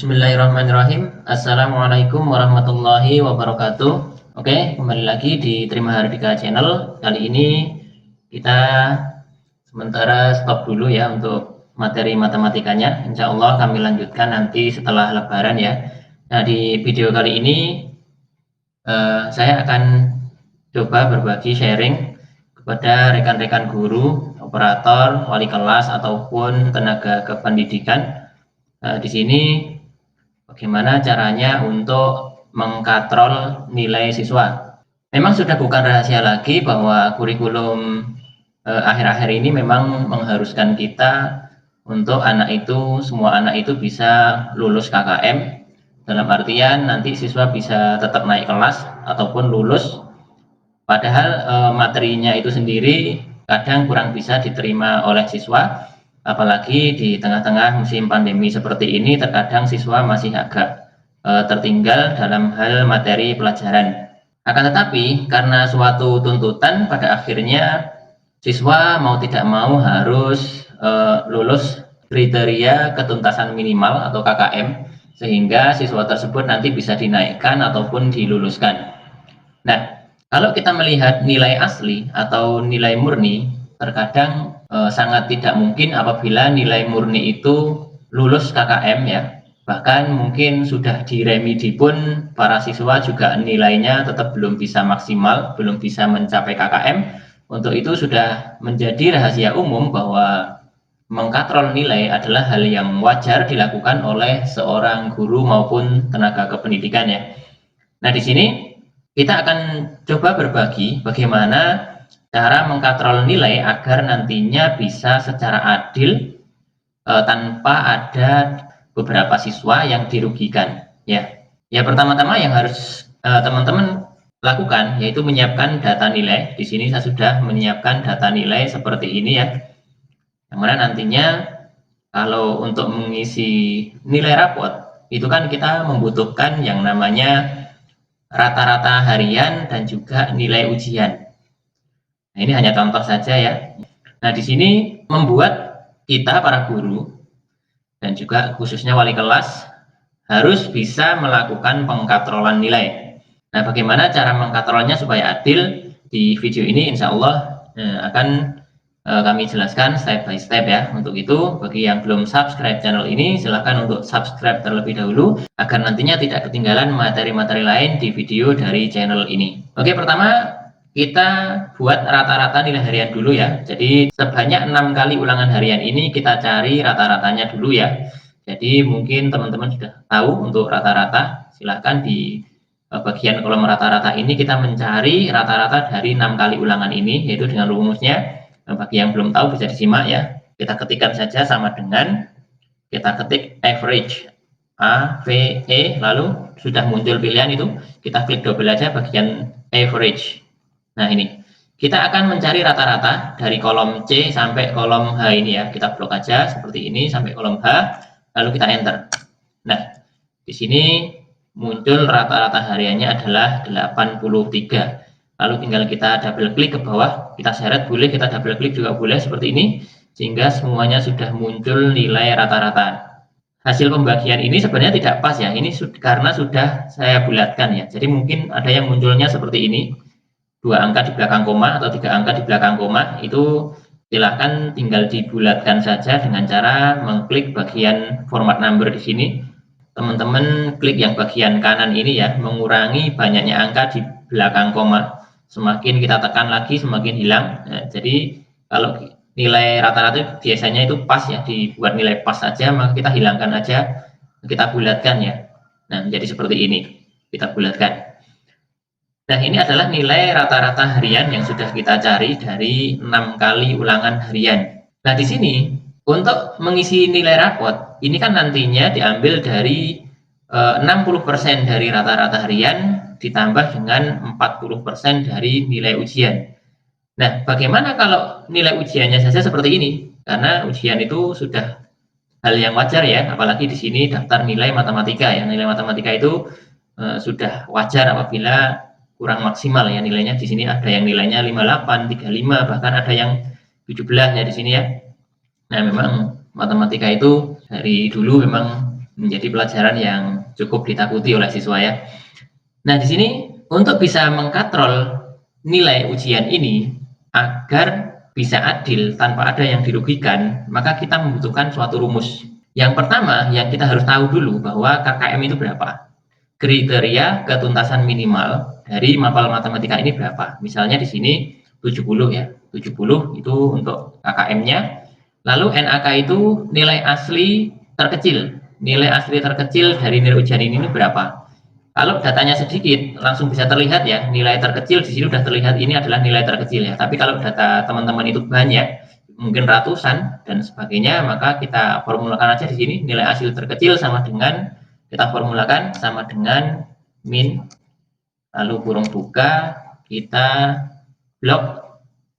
Bismillahirrahmanirrahim. Assalamualaikum warahmatullahi wabarakatuh. Oke, kembali lagi di Terima Hardika Channel. Kali ini kita sementara stop dulu ya untuk materi matematikanya. Insya Allah kami lanjutkan nanti setelah Lebaran ya. Nah, di video kali ini saya akan coba berbagi sharing kepada rekan-rekan guru, operator, wali kelas ataupun tenaga kependidikan. Di sini bagaimana caranya untuk mengkatrol nilai siswa. Memang sudah bukan rahasia lagi bahwa kurikulum akhir-akhir ini memang mengharuskan kita untuk semua anak itu bisa lulus KKM, dalam artian nanti siswa bisa tetap naik kelas ataupun lulus, padahal materinya itu sendiri kadang kurang bisa diterima oleh siswa, apalagi di tengah-tengah musim pandemi seperti ini terkadang siswa masih agak tertinggal dalam hal materi pelajaran. Akan tetapi karena suatu tuntutan, pada akhirnya siswa mau tidak mau harus lulus kriteria ketuntasan minimal atau KKM, sehingga siswa tersebut nanti bisa dinaikkan ataupun diluluskan. Nah, kalau kita melihat nilai asli atau nilai murni, terkadang sangat tidak mungkin apabila nilai murni itu lulus KKM ya. Bahkan mungkin sudah diremedi pun para siswa juga nilainya tetap belum bisa maksimal, belum bisa mencapai KKM. Untuk itu sudah menjadi rahasia umum bahwa mengkatrol nilai adalah hal yang wajar dilakukan oleh seorang guru maupun tenaga kependidikan ya. Nah, di sini kita akan coba berbagi bagaimana cara mengkatrol nilai agar nantinya bisa secara adil tanpa ada beberapa siswa yang dirugikan ya. Ya, pertama-tama yang harus teman-teman lakukan yaitu menyiapkan data nilai. Di sini saya sudah menyiapkan data nilai seperti ini ya. Yang mana nantinya kalau untuk mengisi nilai rapot itu kan kita membutuhkan yang namanya rata-rata harian dan juga nilai ujian. Nah, ini hanya contoh saja ya. Nah, di sini membuat kita para guru dan juga khususnya wali kelas harus bisa melakukan pengkatrolan nilai. Nah, bagaimana cara mengkatrolnya supaya adil? Di video ini insya Allah akan kami jelaskan step by step ya. Untuk itu, bagi yang belum subscribe channel ini, silahkan untuk subscribe terlebih dahulu agar nantinya tidak ketinggalan materi-materi lain di video dari channel ini. Oke, pertama kita buat rata-rata nilai harian dulu ya. Jadi sebanyak 6 kali ulangan harian ini kita cari rata-ratanya dulu ya. Jadi mungkin teman-teman sudah tahu untuk rata-rata, silahkan di bagian kolom rata-rata ini kita mencari rata-rata dari 6 kali ulangan ini, yaitu dengan rumusnya. Bagi yang belum tahu bisa disimak ya. Kita ketikkan saja sama dengan kita ketik average A, V, E, lalu sudah muncul pilihan itu, kita klik double aja bagian average. Nah, ini kita akan mencari rata-rata dari kolom C sampai kolom H ini ya. Kita blok aja seperti ini sampai kolom H, lalu kita enter. Nah, di sini muncul rata-rata hariannya adalah 83. Lalu tinggal kita double klik ke bawah, kita seret boleh, kita double klik juga boleh seperti ini, sehingga semuanya sudah muncul nilai rata-rata. Hasil pembagian ini sebenarnya tidak pas ya, ini karena sudah saya bulatkan ya. Jadi mungkin ada yang munculnya seperti ini, 2 angka di belakang koma atau 3 angka di belakang koma, itu silahkan tinggal dibulatkan saja dengan cara mengklik bagian format number di sini. Teman-teman klik yang bagian kanan ini ya, mengurangi banyaknya angka di belakang koma. Semakin kita tekan lagi semakin hilang. Nah, jadi kalau nilai rata-rata biasanya itu pas ya, dibuat nilai pas saja, maka kita hilangkan aja, kita bulatkan ya. Nah, menjadi seperti ini, kita bulatkan. Nah, ini adalah nilai rata-rata harian yang sudah kita cari dari 6 kali ulangan harian. Nah, di sini untuk mengisi nilai rapot, ini kan nantinya diambil dari 60% dari rata-rata harian ditambah dengan 40% dari nilai ujian. Nah, bagaimana kalau nilai ujiannya saja seperti ini? Karena ujian itu sudah hal yang wajar ya, apalagi di sini daftar nilai matematika ya. Nilai matematika itu sudah wajar apabila kurang maksimal ya nilainya. Di sini ada yang nilainya 58, 35, bahkan ada yang 17 ya di sini ya. Nah, memang matematika itu dari dulu memang menjadi pelajaran yang cukup ditakuti oleh siswa ya. Nah, di sini untuk bisa mengkatrol nilai ujian ini agar bisa adil tanpa ada yang dirugikan, maka kita membutuhkan suatu rumus. Yang pertama, yang kita harus tahu dulu bahwa KKM itu berapa. Kriteria ketuntasan minimal dari mapel matematika ini berapa. Misalnya di sini 70 ya. 70 itu untuk KKM-nya. Lalu NAK itu nilai asli terkecil. Nilai asli terkecil dari nilai ujian ini berapa? Kalau datanya sedikit, langsung bisa terlihat ya, nilai terkecil di sini sudah terlihat ini adalah nilai terkecil ya. Tapi kalau data teman-teman itu banyak, mungkin ratusan dan sebagainya, maka kita formulakan aja di sini nilai hasil terkecil sama dengan kita formulakan sama dengan min, lalu kurung buka, kita blok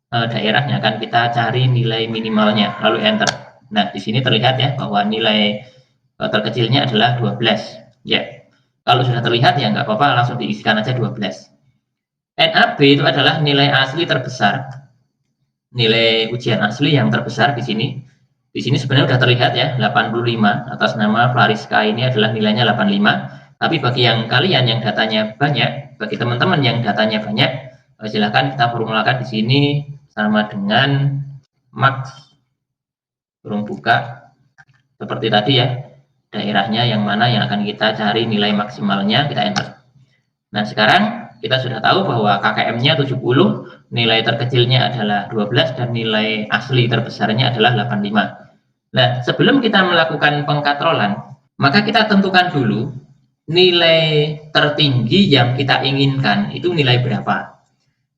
daerahnya, kan kita cari nilai minimalnya, lalu enter. Nah, di sini terlihat ya bahwa nilai terkecilnya adalah 12 ya. Kalau sudah terlihat ya nggak apa-apa, langsung diisikan aja 12. NAB itu adalah nilai asli terbesar, nilai ujian asli yang terbesar di sini. Di sini sebenarnya sudah terlihat ya, 85 atas nama Flariska ini adalah nilainya 85. Tapi bagi yang kalian yang datanya banyak, bagi teman-teman yang datanya banyak, silakan kita formulakan di sini sama dengan max kurung buka seperti tadi ya, daerahnya yang mana yang akan kita cari nilai maksimalnya, kita enter. Nah, sekarang kita sudah tahu bahwa KKM-nya 70, nilai terkecilnya adalah 12 dan nilai asli terbesarnya adalah 85. Nah, sebelum kita melakukan pengkatrolan, maka kita tentukan dulu nilai tertinggi yang kita inginkan itu nilai berapa.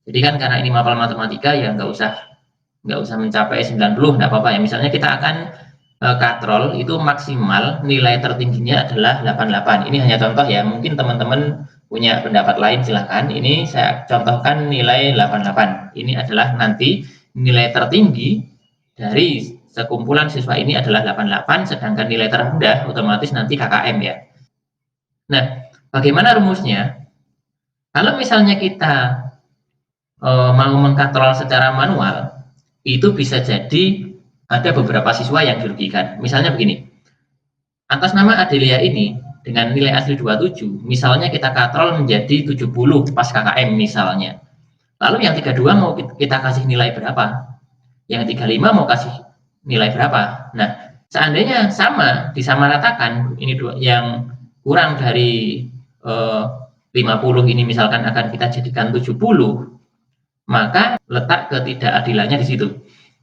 Jadi kan karena ini mapel matematika ya nggak usah mencapai 90, nggak apa-apa ya. Misalnya kita akan katrol itu maksimal nilai tertingginya adalah 88. Ini hanya contoh ya, mungkin teman-teman punya pendapat lain silahkan. Ini saya contohkan nilai 88. Ini adalah nanti nilai tertinggi dari sekumpulan siswa ini adalah 88, sedangkan nilai terendah otomatis nanti KKM ya. Nah, bagaimana rumusnya? Kalau misalnya kita mau mengkatrol secara manual, itu bisa jadi ada beberapa siswa yang dirugikan. Misalnya begini, atas nama Adelia ini dengan nilai asli 27, misalnya kita katrol menjadi 70 pas KKM misalnya. Lalu yang 32 mau kita kasih nilai berapa? Yang 35 mau kasih nilai berapa? Nah, seandainya sama, disamaratakan, ini yang kurang dari 50 ini misalkan akan kita jadikan 70, maka letak ketidakadilannya di situ.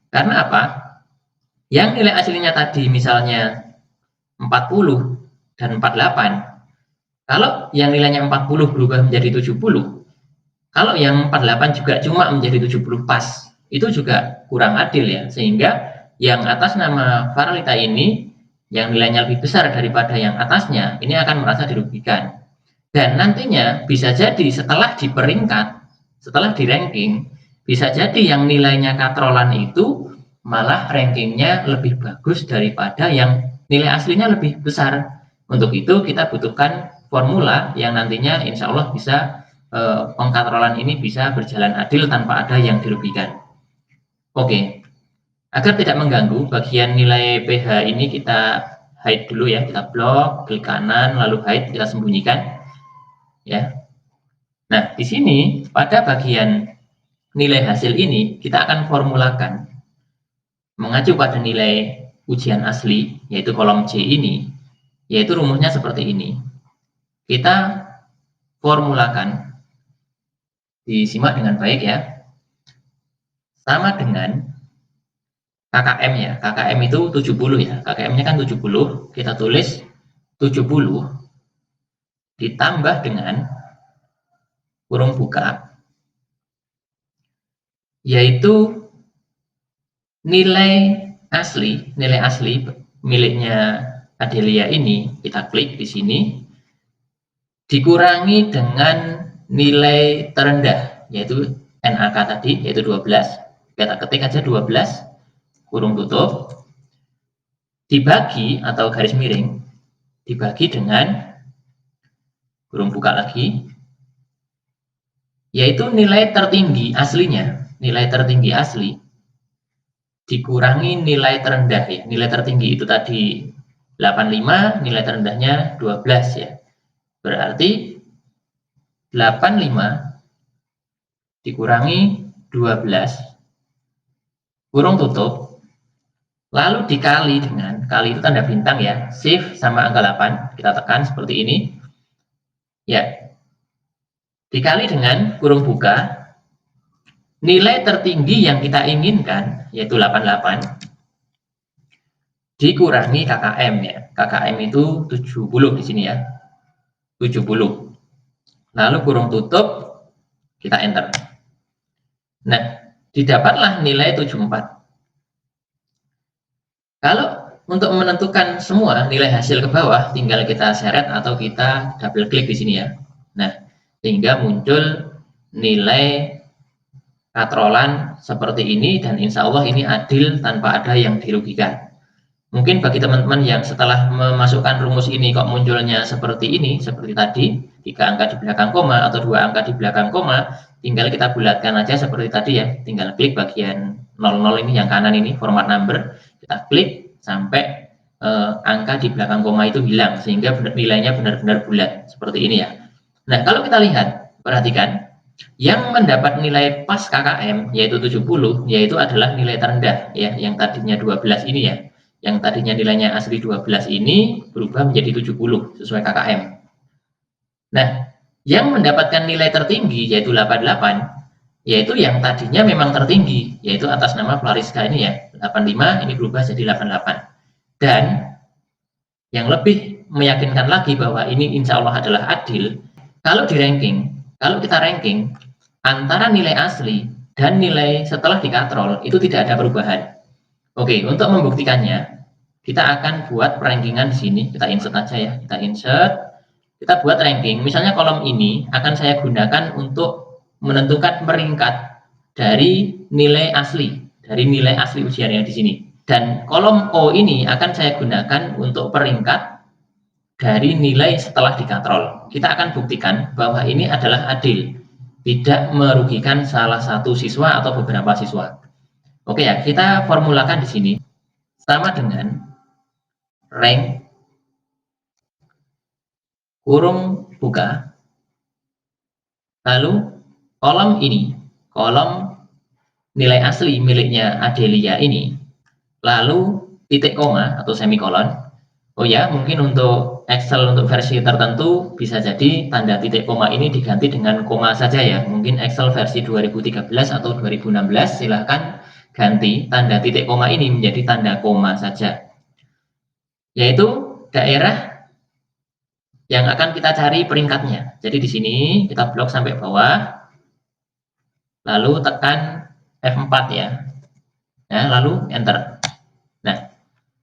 Karena apa? Yang nilai aslinya tadi misalnya 40 dan 48, kalau yang nilainya 40 berubah menjadi 70, kalau yang 48 juga cuma menjadi 70 pas, itu juga kurang adil ya, sehingga yang atas nama Farlita ini yang nilainya lebih besar daripada yang atasnya, ini akan merasa dirugikan. Dan nantinya bisa jadi setelah diperingkat, setelah di ranking, bisa jadi yang nilainya katrolan itu malah rankingnya lebih bagus daripada yang nilai aslinya lebih besar. Untuk itu kita butuhkan formula yang nantinya insya Allah bisa pengkatrolan ini bisa berjalan adil tanpa ada yang dirugikan. Oke, agar tidak mengganggu bagian nilai pH ini kita hide dulu ya, kita blok, klik kanan, lalu hide, kita sembunyikan ya. Nah, di sini pada bagian nilai hasil ini kita akan formulakan mengacu pada nilai ujian asli, yaitu kolom C ini, yaitu rumusnya seperti ini. Kita formulakan, disimak dengan baik ya, sama dengan KKM ya, KKM itu 70 ya, KKM-nya kan 70, kita tulis 70 ditambah dengan kurung buka, yaitu nilai asli miliknya Adelia ini, kita klik di sini, dikurangi dengan nilai terendah, yaitu NAK tadi, yaitu 12, kita ketik aja 12, kurung tutup, dibagi atau garis miring, dibagi dengan kurung buka lagi, yaitu nilai tertinggi aslinya, nilai tertinggi asli, dikurangi nilai terendah ya, nilai tertinggi itu tadi 85 nilai terendahnya 12 ya. Berarti 85 dikurangi 12 kurung tutup, lalu dikali dengan, kali itu tanda bintang ya, shift sama angka 8, kita tekan seperti ini ya, dikali dengan kurung buka, nilai tertinggi yang kita inginkan yaitu 88 dikurangi KKM ya, KKM itu 70 di sini ya, 70, lalu kurung tutup, kita enter. Nah, didapatlah nilai 74. Kalau untuk menentukan semua nilai hasil ke bawah, tinggal kita seret atau kita double klik di sini ya. Nah, sehingga muncul nilai katrolan seperti ini, dan insya Allah ini adil tanpa ada yang dirugikan. Mungkin bagi teman-teman yang setelah memasukkan rumus ini kok munculnya seperti ini, seperti tadi, 3 angka di belakang koma atau 2 angka di belakang koma, tinggal kita bulatkan aja seperti tadi ya, tinggal klik bagian 00 ini yang kanan ini, format number, kita klik sampai angka di belakang koma itu hilang, sehingga nilainya benar-benar bulat, seperti ini ya. Nah, kalau kita lihat, perhatikan, yang mendapat nilai pas KKM, yaitu 70, yaitu adalah nilai terendah, ya, yang tadinya 12 ini ya, yang tadinya nilainya asli 12 ini, berubah menjadi 70, sesuai KKM. Nah, yang mendapatkan nilai tertinggi yaitu 88, yaitu yang tadinya memang tertinggi, yaitu atas nama Flariska ini ya, 85 ini berubah jadi 88. Dan yang lebih meyakinkan lagi bahwa ini insya Allah adalah adil, kalau di ranking, kalau kita ranking antara nilai asli dan nilai setelah dikatrol itu tidak ada perubahan. Oke, untuk membuktikannya, kita akan buat perankingan di sini, kita insert aja ya, kita insert. Kita buat ranking, misalnya kolom ini akan saya gunakan untuk menentukan peringkat dari nilai asli ujiannya di sini. Dan kolom O ini akan saya gunakan untuk peringkat dari nilai setelah dikatrol. Kita akan buktikan bahwa ini adalah adil, tidak merugikan salah satu siswa atau beberapa siswa. Oke ya, kita formulakan di sini sama dengan rank kurung buka, lalu kolom ini, kolom nilai asli miliknya Adelia ini, lalu titik koma atau semikolon. Oh ya, mungkin untuk Excel untuk versi tertentu bisa jadi tanda titik koma ini diganti dengan koma saja ya. Mungkin Excel versi 2013 atau 2016 silahkan ganti tanda titik koma ini menjadi tanda koma saja. Yaitu daerah yang akan kita cari peringkatnya. Jadi di sini kita blok sampai bawah, lalu tekan F4 ya. Nah, lalu enter. Nah,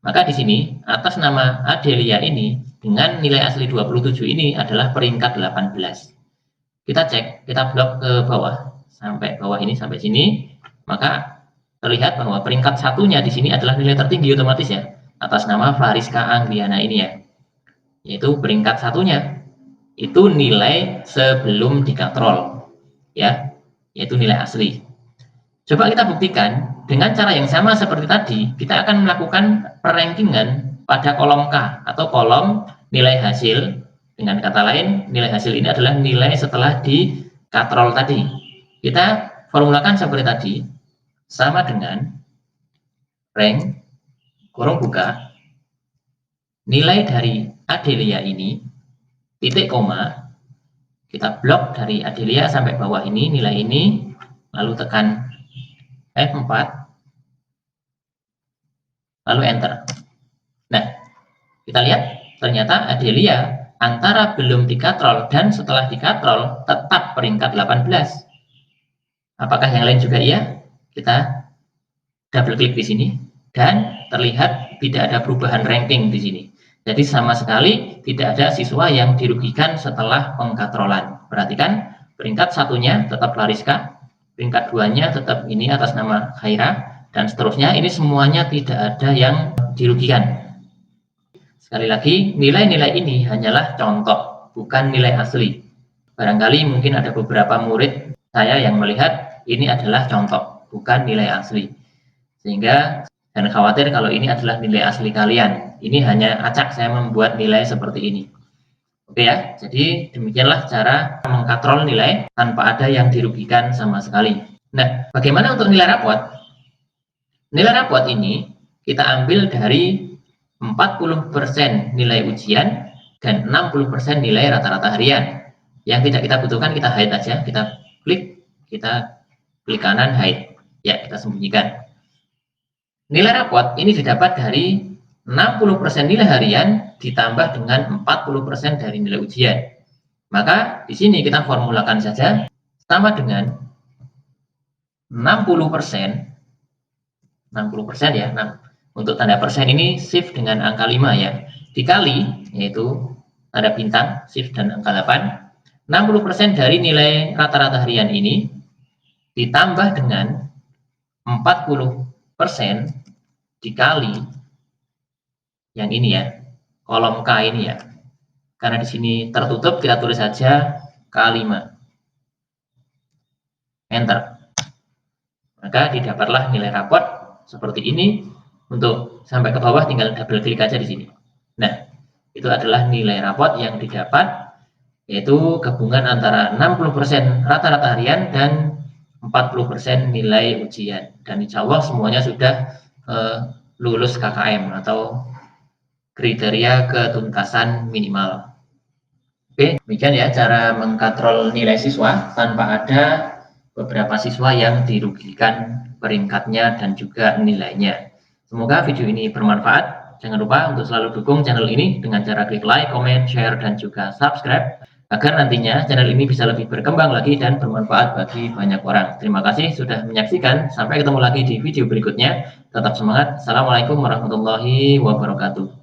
maka di sini atas nama Adelia ini dengan nilai asli 27 ini adalah peringkat 18. Kita cek, kita blok ke bawah sampai bawah ini sampai sini, maka terlihat bahwa peringkat satunya di sini adalah nilai tertinggi otomatis ya, atas nama Flariska Angliana ini ya. Yaitu peringkat satunya itu nilai sebelum dikatrol ya, yaitu nilai asli. Coba kita buktikan dengan cara yang sama seperti tadi. Kita akan melakukan perankingan pada kolom K atau kolom nilai hasil. Dengan kata lain, nilai hasil ini adalah nilai setelah dikatrol tadi. Kita formulakan seperti tadi, sama dengan rank kurung buka nilai dari Adelia ini, titik koma, kita blok dari Adelia sampai bawah ini, nilai ini, lalu tekan F4, lalu enter. Nah, kita lihat ternyata Adelia antara belum dikatrol dan setelah dikatrol tetap peringkat 18. Apakah yang lain juga iya? Kita double klik di sini dan terlihat tidak ada perubahan ranking di sini. Jadi sama sekali tidak ada siswa yang dirugikan setelah pengkatrolan. Perhatikan, peringkat satunya tetap Flariska, peringkat duanya tetap ini atas nama Khaira, dan seterusnya. Ini semuanya tidak ada yang dirugikan. Sekali lagi, nilai-nilai ini hanyalah contoh, bukan nilai asli. Barangkali mungkin ada beberapa murid saya yang melihat ini adalah contoh, bukan nilai asli. Sehingga Dan khawatir kalau ini adalah nilai asli kalian. Ini hanya acak saya membuat nilai seperti ini. Oke ya, jadi demikianlah cara mengkatrol nilai tanpa ada yang dirugikan sama sekali. Nah, bagaimana untuk nilai rapot? Nilai rapot ini kita ambil dari 40% nilai ujian dan 60% nilai rata-rata harian. Yang tidak kita butuhkan kita hide aja, kita klik kanan hide. Ya, kita sembunyikan. Nilai rapot ini didapat dari 60% nilai harian ditambah dengan 40% dari nilai ujian. Maka di sini kita formulakan saja sama dengan 60% ya. Nah, untuk tanda persen ini shift dengan angka 5 ya. Dikali yaitu tanda bintang shift dan angka 8. 60% dari nilai rata-rata harian ini ditambah dengan 40% dikali yang ini ya, kolom K ini ya. Karena di sini tertutup, kita tulis saja K5. Enter. Maka didapatlah nilai rapot seperti ini. Untuk sampai ke bawah tinggal double klik aja di sini. Nah, itu adalah nilai rapot yang didapat, yaitu gabungan antara 60% rata-rata harian dan 40% nilai ujian. Dan insya Allah semuanya sudah lulus KKM atau kriteria ketuntasan minimal. Oke, demikian ya cara mengkatrol nilai siswa tanpa ada beberapa siswa yang dirugikan peringkatnya dan juga nilainya. Semoga video ini bermanfaat. Jangan lupa untuk selalu dukung channel ini dengan cara klik like, comment, share, dan juga subscribe agar nantinya channel ini bisa lebih berkembang lagi dan bermanfaat bagi banyak orang. Terima kasih sudah menyaksikan. Sampai ketemu lagi di video berikutnya. Tetap semangat. Assalamualaikum warahmatullahi wabarakatuh.